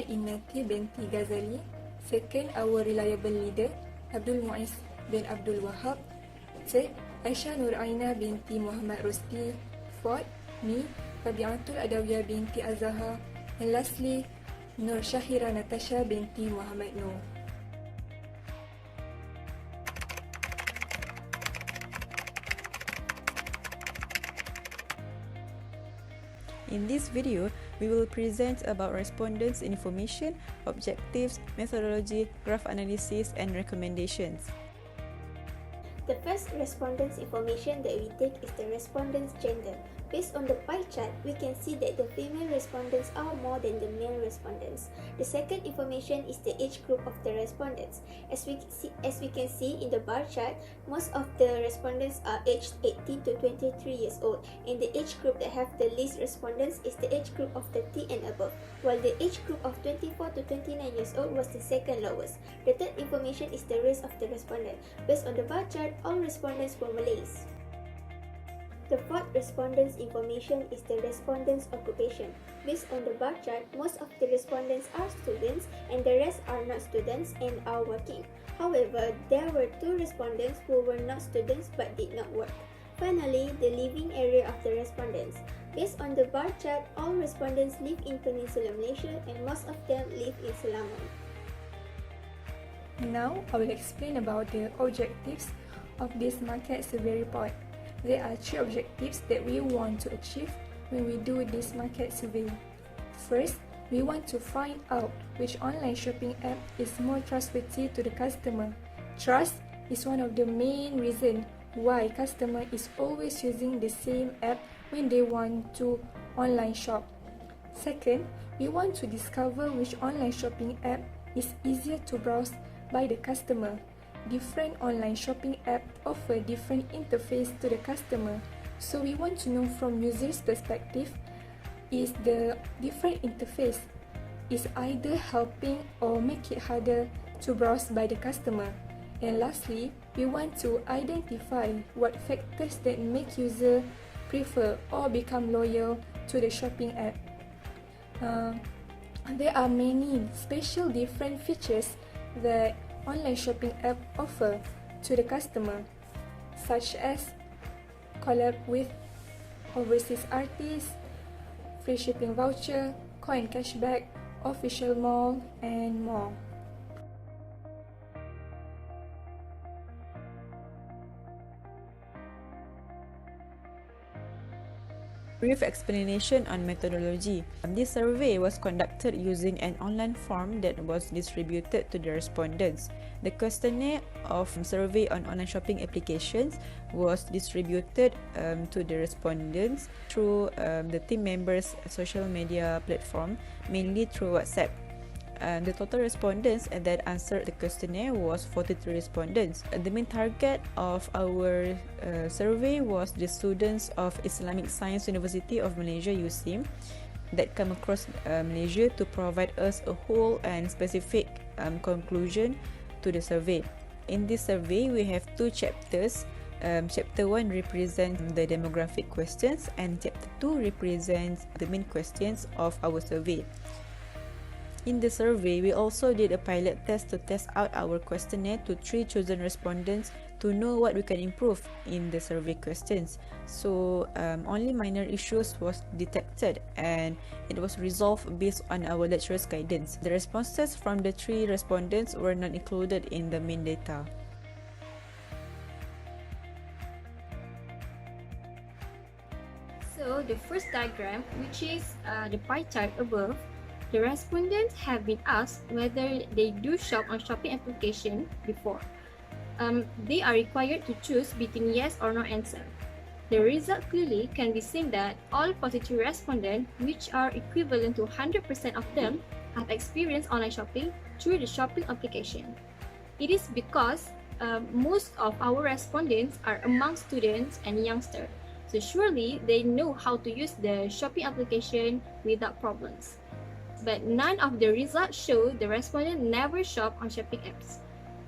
INNATI binti GHAZALI. Second, our reliable leader, MUIZ bin ABDUL WAHAB. Third, AISYAH NURAINA binti Muhammad ROSDI. Fourth, me, RABBIATUL ADAWIYAH binti AZAHAR. And lastly, SYAHIRAH NATASHA binti Muhammad Nur. In this video, we will present about respondents' information, objectives, methodology, graph analysis, and recommendations. The first respondent's information that we take is the respondent's gender. Based on the pie chart, we can see that the female respondents are more than the male respondents. The second information is the age group of the respondents. As we can see in the bar chart, most of the respondents are aged 18 to 23 years old, and the age group that have the least respondents is the age group of 30 and above, while the age group of 24 to 29 years old was the second lowest. The third information is the race of the respondent. Based on the bar chart, all respondents were Malays. The fourth respondent's information is the respondent's occupation. Based on the bar chart, most of the respondents are students and the rest are not students and are working. However, there were 2 respondents who were not students but did not work. Finally, the living area of the respondents. Based on the bar chart, all respondents live in Peninsular Malaysia and most of them live in Selangor. Now, I will explain about the objectives of this market survey report. There are 3 objectives that we want to achieve when we do this market survey. First, we want to find out which online shopping app is more trustworthy to the customer. Trust is one of the main reasons why customer is always using the same app when they want to online shop. Second, we want to discover which online shopping app is easier to browse by the customer. Different online shopping apps offer different interface to the customer, so we want to know from user's perspective, is the different interface is either helping or make it harder to browse by the customer. And lastly, we want to identify what factors that make user prefer or become loyal to the shopping app. There are many special different features that online shopping app offer to the customer, such as collab with overseas artists, free shipping voucher, coin cashback, official mall, and more. Brief explanation on methodology. This survey was conducted using an online form that was distributed to the respondents. The questionnaire of survey on online shopping applications was distributed to the respondents through the team members' social media platform, mainly through WhatsApp. The total respondents that answered the questionnaire was 43 respondents. The main target of our survey was the students of Islamic Science University of Malaysia USIM that come across Malaysia to provide us a whole and specific conclusion to the survey. In this survey, we have 2 chapters. Chapter 1 represents the demographic questions and Chapter 2 represents the main questions of our survey. In the survey, we also did a pilot test to test out our questionnaire to 3 chosen respondents to know what we can improve in the survey questions. So, only minor issues was detected and it was resolved based on our lecturer's guidance. The responses from the 3 respondents were not included in the main data. So, the first diagram, which is the pie chart above, the respondents have been asked whether they do shop on shopping application before. They are required to choose between yes or no answer. The result clearly can be seen that all positive respondents, which are equivalent to 100% of them, have experienced online shopping through the shopping application. It is because most of our respondents are among students and youngsters, so surely they know how to use the shopping application without problems. But none of the results show the respondent never shop on shopping apps.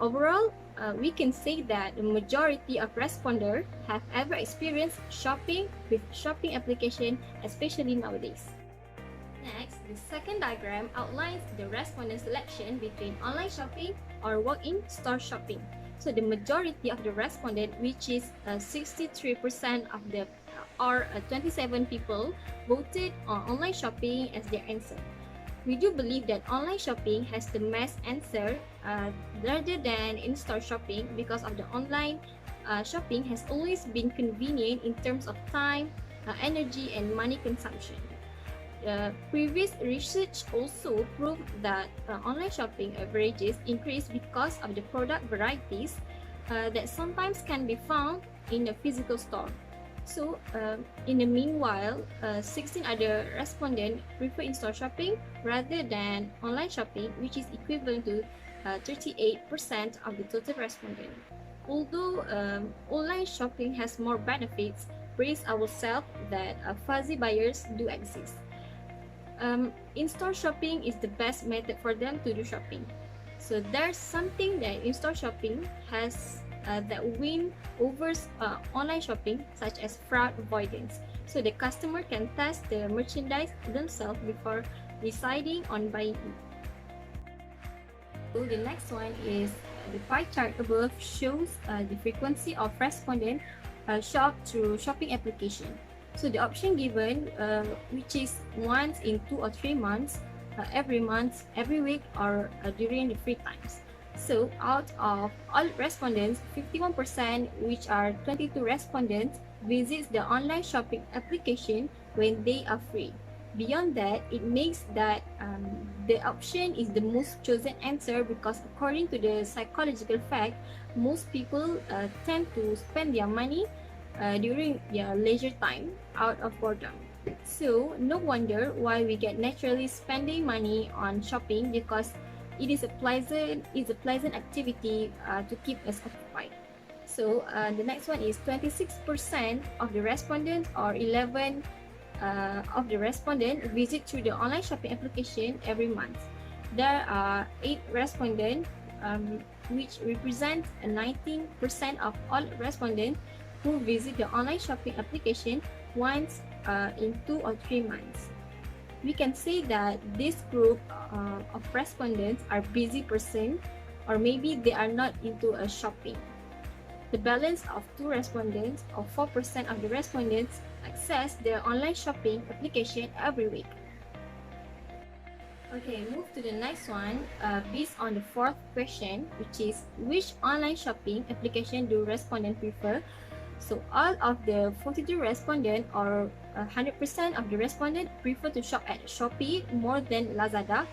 Overall, we can say that the majority of respondents have ever experienced shopping with shopping application, especially nowadays. Next, The second diagram outlines the respondent selection between online shopping or walk-in store shopping. So the majority of the respondent, which is 63% of the or 27 people, voted on online shopping as their answer. We do believe that online shopping has the best answer rather than in-store shopping because of the online shopping has always been convenient in terms of time, energy, and money consumption. Previous research also proved that online shopping averages increase because of the product varieties that sometimes can be found in a physical store. So, in the meanwhile, 16 other respondents prefer in-store shopping rather than online shopping, which is equivalent to 38% of the total respondent. Although online shopping has more benefits, brace ourselves that fuzzy buyers do exist. In-store shopping is the best method for them to do shopping. So there's something that in-store shopping has that win over online shopping, such as fraud avoidance. So the customer can test the merchandise themselves before deciding on buying it. So the next one is the pie chart above shows the frequency of respondent shop through shopping application. So the option given, which is once in 2 or 3 months, every month, every week, or during the free times. So out of all respondents, 51%, which are 22 respondents, visits the online shopping application when they are free. Beyond that, it makes that the option is the most chosen answer because according to the psychological fact, most people tend to spend their money during their leisure time out of boredom. So no wonder why we get naturally spending money on shopping because it is a pleasant activity to keep us occupied. So the next one is 26% of the respondents or 11 of the respondents visit through the online shopping application every month. There are 8 respondents, which represent 19% of all respondents who visit the online shopping application once in 2 or 3 months. We can say that this group of respondents are busy person, or maybe they are not into a shopping. The balance of 2 respondents or 4% of the respondents access their online shopping application every week. Okay, move to the next one. Based on the fourth question, which is which online shopping application do respondents prefer? So all of the 42 respondents or 100% of the respondents prefer to shop at Shopee more than Lazada.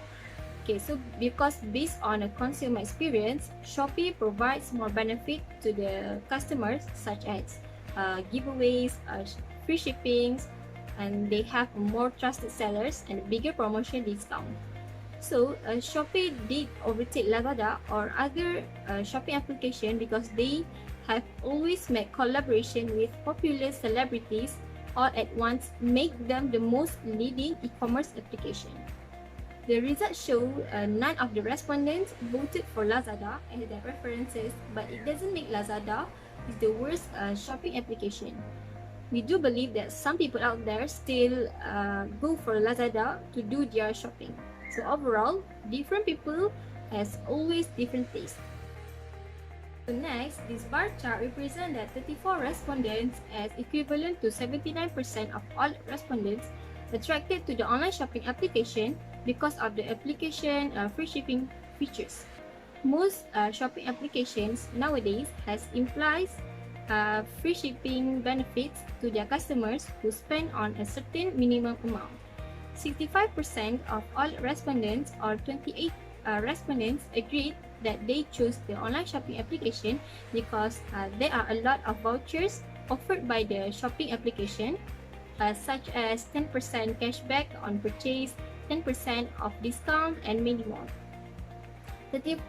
Okay, so because based on a consumer experience, Shopee provides more benefit to the customers such as giveaways, free shippings, and they have more trusted sellers and a bigger promotion discount. So Shopee did overtake Lazada or other shopping application because they have always made collaboration with popular celebrities all at once, make them the most leading e-commerce application. The results show none of the respondents voted for Lazada as their preferences, but it doesn't make Lazada is the worst shopping application. We do believe that some people out there still go for Lazada to do their shopping. So overall, different people has always different tastes. So next, this bar chart represents that 34 respondents as equivalent to 79% of all respondents attracted to the online shopping application because of the application free shipping features. Most shopping applications nowadays has implies free shipping benefits to their customers who spend on a certain minimum amount. 65% of all respondents or 28 respondents agreed that they choose the online shopping application because there are a lot of vouchers offered by the shopping application, such as 10% cashback on purchase, 10% off discount, and many more. 30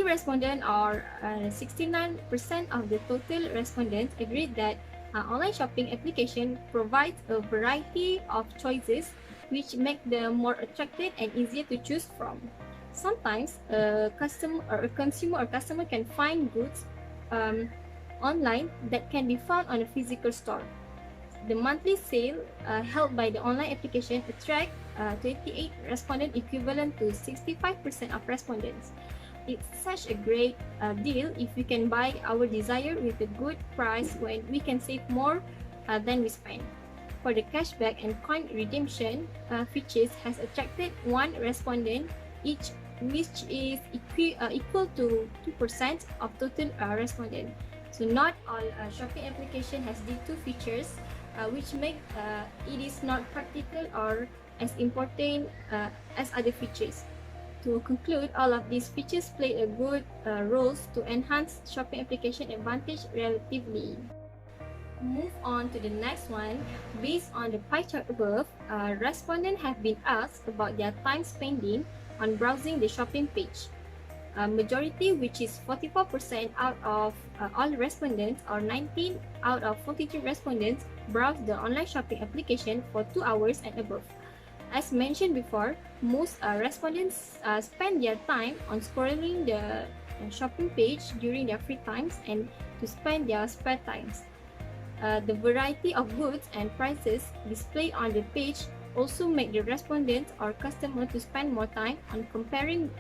respondents or 69% of the total respondents agreed that online shopping application provides a variety of choices which make them more attractive and easier to choose from. Sometimes a consumer can find goods online that can be found on a physical store. The monthly sale held by the online application attract 28 respondents, equivalent to 65% of respondents. It's such a great deal if we can buy our desire with a good price when we can save more than we spend. For the cashback and coin redemption features has attracted one respondent each, which is equal to 2% of total respondent. So not all shopping application has these two features, which make it is not practical or as important as other features. To conclude, all of these features play a good roles to enhance shopping application advantage relatively. Move on to the next one. Based on the pie chart above, respondents have been asked about their time spending on browsing the shopping page. Majority, which is 44% out of all respondents, or 19 out of 42 respondents, browse the online shopping application for 2 hours and above. As mentioned before, most respondents spend their time on scrolling the shopping page during their free times and to spend their spare times. The variety of goods and prices displayed on the page also make the respondents or customer to spend more time on comparing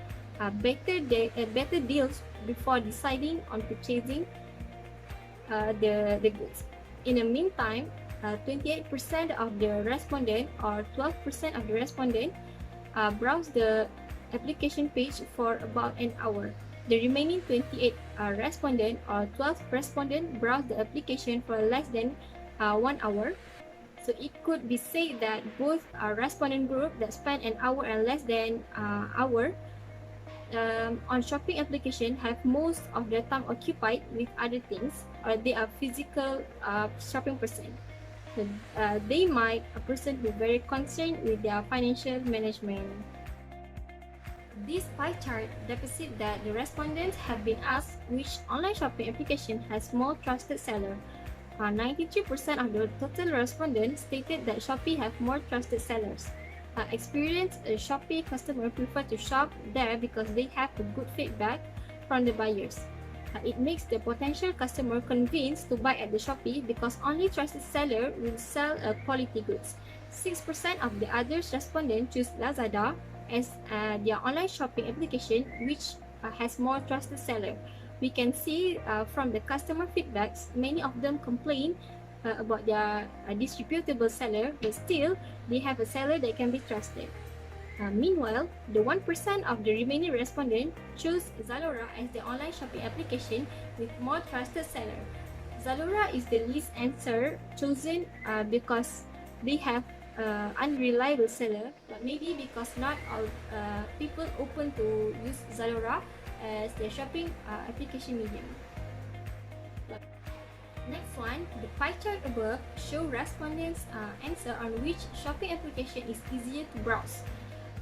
better deals before deciding on purchasing the goods. In the meantime, 28% of the respondent or 12% of the respondent browse the application page for about an hour. The remaining 28 respondent or 12 respondent browse the application for less than 1 hour. So it could be said that both respondent group that spend an hour and less than hour on shopping application have most of their time occupied with other things, or they are physical shopping person. So, they might a person who very concerned with their financial management. This pie chart depicts that the respondents have been asked which online shopping application has more trusted seller. 93% of the total respondents stated that Shopee have more trusted sellers. Experienced Shopee customer prefer to shop there because they have a good feedback from the buyers. It makes the potential customer convinced to buy at the Shopee because only trusted seller will sell quality goods. 6% of the others respondents choose Lazada as their online shopping application, which has more trusted seller. We can see from the customer feedbacks, many of them complain about their distributable seller, but still they have a seller that can be trusted. Meanwhile, the 1% of the remaining respondents chose Zalora as the online shopping application with more trusted seller. Zalora is the least answer chosen because they have unreliable seller, but maybe because not all people open to use Zalora as their shopping application medium. Next one, the pie chart above show respondents' answer on which shopping application is easier to browse,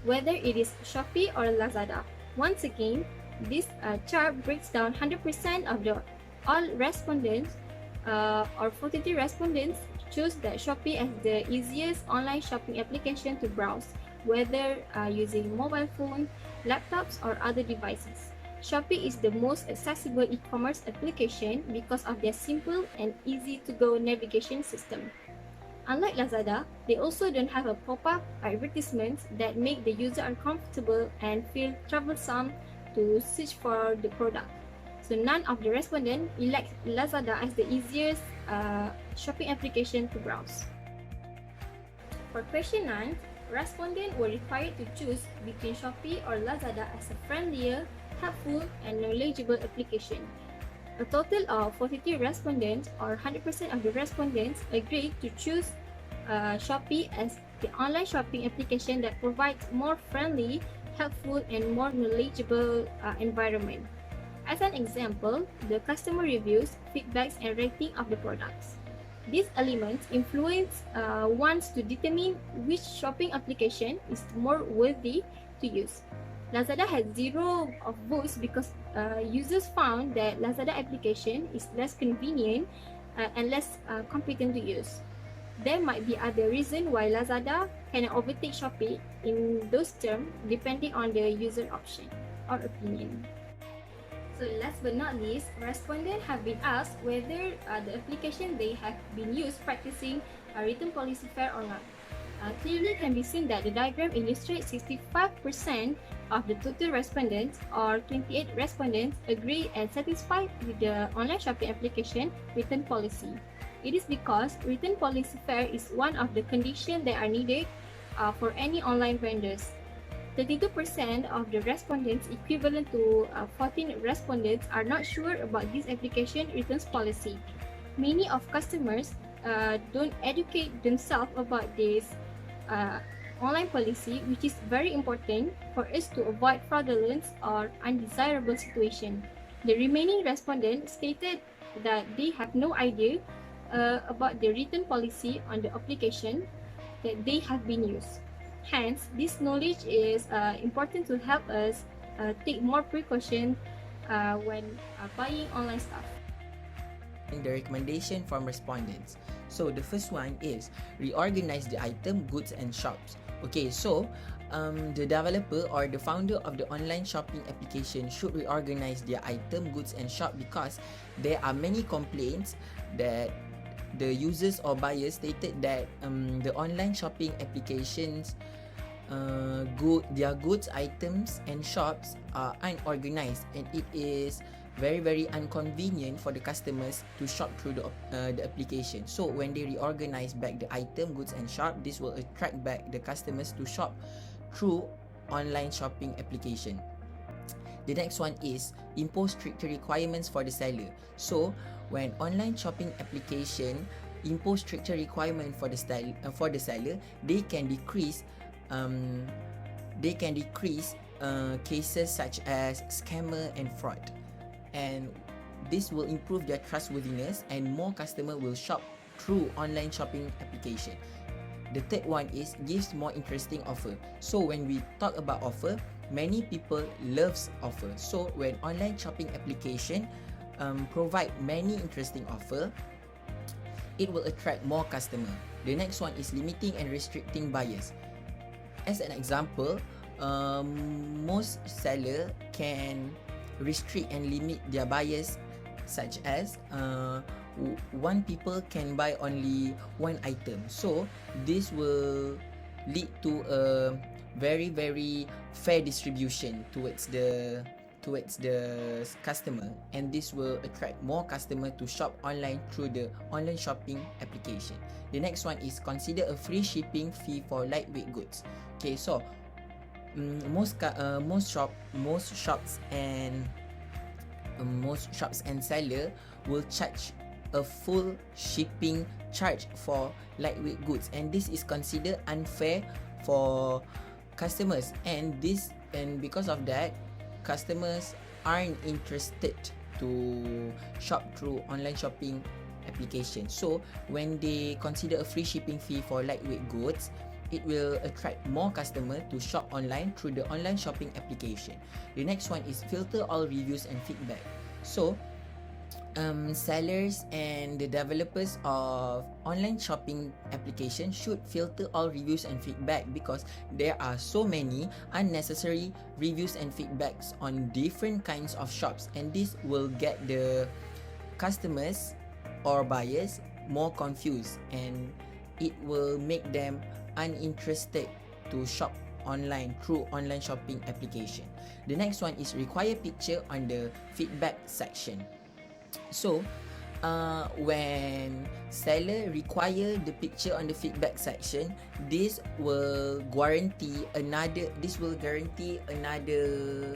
whether it is Shopee or Lazada. Once again, this chart breaks down 100% of the all respondents or 43 respondents choose that Shopee as the easiest online shopping application to browse, whether using mobile phone, laptops, or other devices. Shopee is the most accessible e-commerce application because of their simple and easy-to-go navigation system. Unlike Lazada, they also don't have a pop-up advertisements that make the user uncomfortable and feel troublesome to search for the product. So none of the respondents elect Lazada as the easiest shopping application to browse. For question 9, respondents were required to choose between Shopee or Lazada as a friendlier, helpful, and knowledgeable application. A total of 43 respondents, or 100% of the respondents, agreed to choose Shopee as the online shopping application that provides more friendly, helpful, and more knowledgeable environment. As an example, the customer reviews, feedbacks, and rating of the products. These elements influence ones to determine which shopping application is more worthy to use. Lazada has 0 of votes because users found that Lazada application is less convenient and less competent to use. There might be other reasons why Lazada can overtake Shopee in those terms depending on the user option or opinion. So last but not least, respondents have been asked whether the application they have been used practicing a return policy fair or not. Clearly can be seen that the diagram illustrates 65% of the total respondents, or 28 respondents, agree and satisfied with the online shopping application return policy. It is because return policy fair is one of the conditions that are needed for any online vendors. 32% of the respondents, equivalent to 14 respondents, are not sure about this application returns policy. Many of customers don't educate themselves about this online policy, which is very important for us to avoid fraudulence or undesirable situation. The remaining respondents stated that they have no idea about the return policy on the application that they have been used. Hence, this knowledge is important to help us take more precaution when buying online stuff. The recommendation from respondents. So the first one is reorganize the item, goods and shops. Okay, so the developer or the founder of the online shopping application should reorganize their item, goods and shop, because there are many complaints that the users or buyers stated that the online shopping applications their goods, items and shops are unorganized, and it is very inconvenient for the customers to shop through the application. So when they reorganize back the item, goods and shop, this will attract back the customers to shop through online shopping application. The next one is impose stricter requirements for the seller. So when online shopping application impose stricter requirement for the seller, they can decrease cases such as scammer and fraud, and this will improve their trustworthiness and more customer will shop through online shopping application. The third one is gives more interesting offer. So when we talk about offer, many people loves offer. So when online shopping application provide many interesting offer, it will attract more customer. The next one is limiting and restricting buyers. As an example, most seller can restrict and limit their buyers, such as one people can buy only one item. So this will lead to a very fair distribution towards the customer, and this will attract more customer to shop online through the online shopping application. The next one is consider a free shipping fee for lightweight goods. Okay, so most shops and seller will charge a full shipping charge for lightweight goods, and this is considered unfair for customers, and because of that, customers aren't interested to shop through online shopping application. So when they consider a free shipping fee for lightweight goods, it will attract more customer to shop online through the online shopping application. The next one is filter all reviews and feedback. So sellers and the developers of online shopping application should filter all reviews and feedback, because there are so many unnecessary reviews and feedbacks on different kinds of shops, and this will get the customers or buyers more confused, and it will make them uninterested to shop online through online shopping application. The next one is require picture on the feedback section. So when seller require the picture on the feedback section, this will guarantee another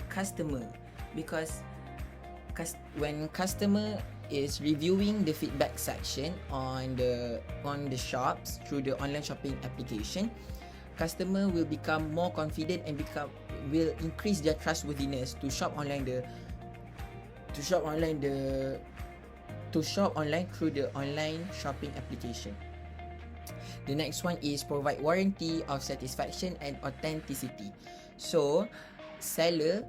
customer, because when customer is reviewing the feedback section on the shops through the online shopping application, customer will become more confident and will increase their trustworthiness to shop online through the online shopping application. The next one is provide warranty of satisfaction and authenticity. So seller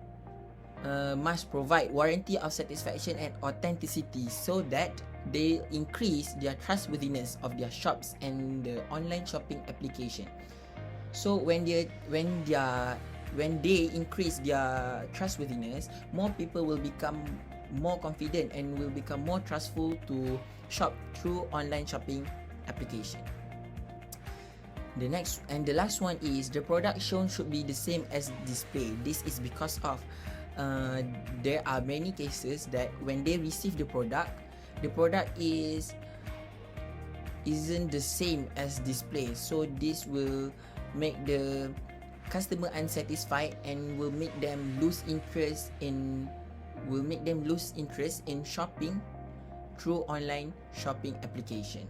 must provide warranty of satisfaction and authenticity, so that they increase their trustworthiness of their shops and the online shopping application. So when they increase their trustworthiness, more people will become more confident and will become more trustful to shop through online shopping application. The last one is the product shown should be the same as display. This is because of there are many cases that when they receive the product isn't the same as display. So this will make the customer unsatisfied and will make them lose interest in shopping through online shopping application.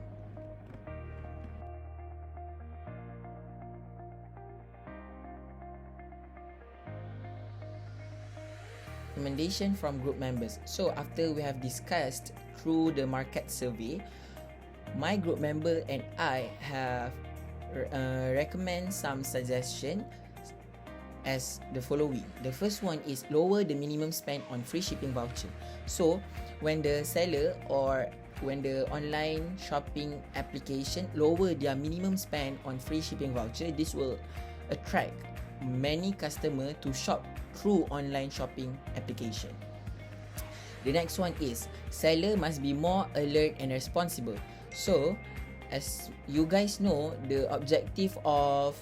Recommendation from group members. So after we have discussed through the market survey, my group member and I have recommend some suggestion as the following. The first one is lower the minimum spend on free shipping voucher. So when the seller or when the online shopping application lower their minimum spend on free shipping voucher, this will attract many customers to shop through online shopping application. The next one is seller must be more alert and responsible. So as you guys know, the objective of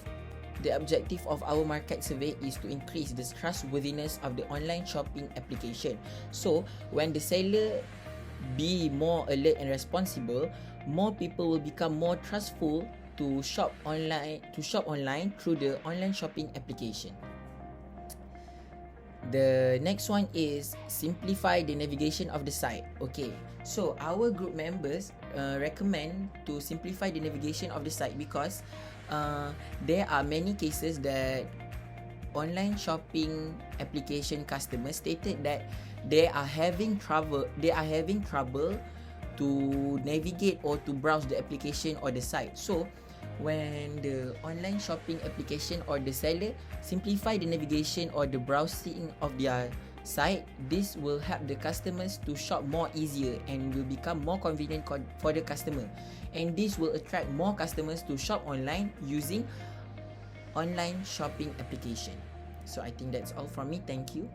our market survey is to increase the trustworthiness of the online shopping application. So when the seller be more alert and responsible, more people will become more trustful to shop online through the online shopping application. The next one is simplify the navigation of the site. Okay, so our group members recommend to simplify the navigation of the site because there are many cases that online shopping application customers stated that they are having trouble to navigate or to browse the application or the site. So when the online shopping application or the seller simplify the navigation or the browsing of their site, this will help the customers to shop more easier and will become more convenient for the customer, and this will attract more customers to shop online using online shopping application. So I think that's all from me. Thank you.